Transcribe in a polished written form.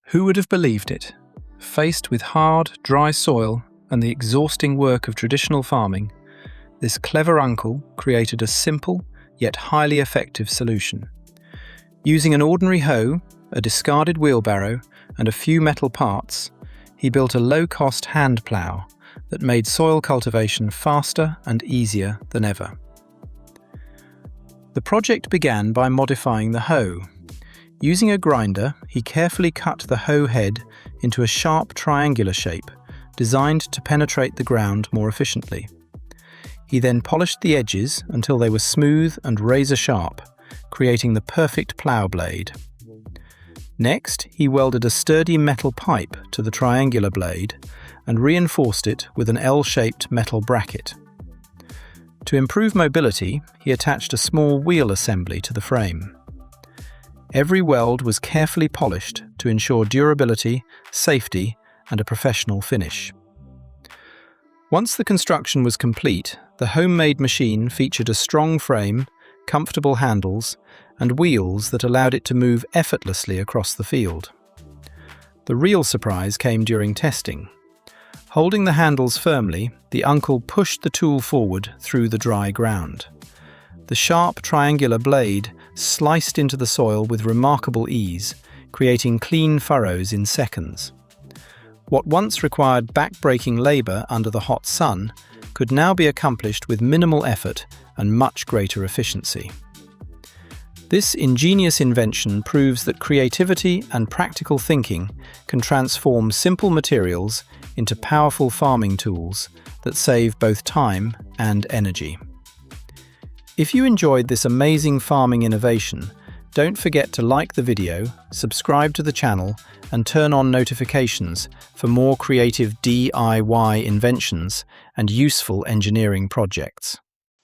Who would have believed it? Faced with hard, dry soil and the exhausting work of traditional farming, this clever uncle created a simple yet highly effective solution. Using an ordinary hoe, a discarded wheelbarrow, and a few metal parts, he built a low-cost hand plow that made soil cultivation faster and easier than ever. The project began by modifying the hoe. Using a grinder, he carefully cut the hoe head into a sharp triangular shape, designed to penetrate the ground more efficiently. He then polished the edges until they were smooth and razor-sharp, creating the perfect plow blade. Next, he welded a sturdy metal pipe to the triangular blade and reinforced it with an L-shaped metal bracket. To improve mobility, he attached a small wheel assembly to the frame. Every weld was carefully polished to ensure durability, safety, and a professional finish. Once the construction was complete, the homemade machine featured a strong frame, comfortable handles, and wheels that allowed it to move effortlessly across the field. The real surprise came during testing. Holding the handles firmly, the uncle pushed the tool forward through the dry ground. The sharp triangular blade sliced into the soil with remarkable ease, creating clean furrows in seconds. What once required back-breaking labour under the hot sun could now be accomplished with minimal effort and much greater efficiency. This ingenious invention proves that creativity and practical thinking can transform simple materials into powerful farming tools that save both time and energy. If you enjoyed this amazing farming innovation, don't forget to like the video, subscribe to the channel, and turn on notifications for more creative DIY inventions and useful engineering projects.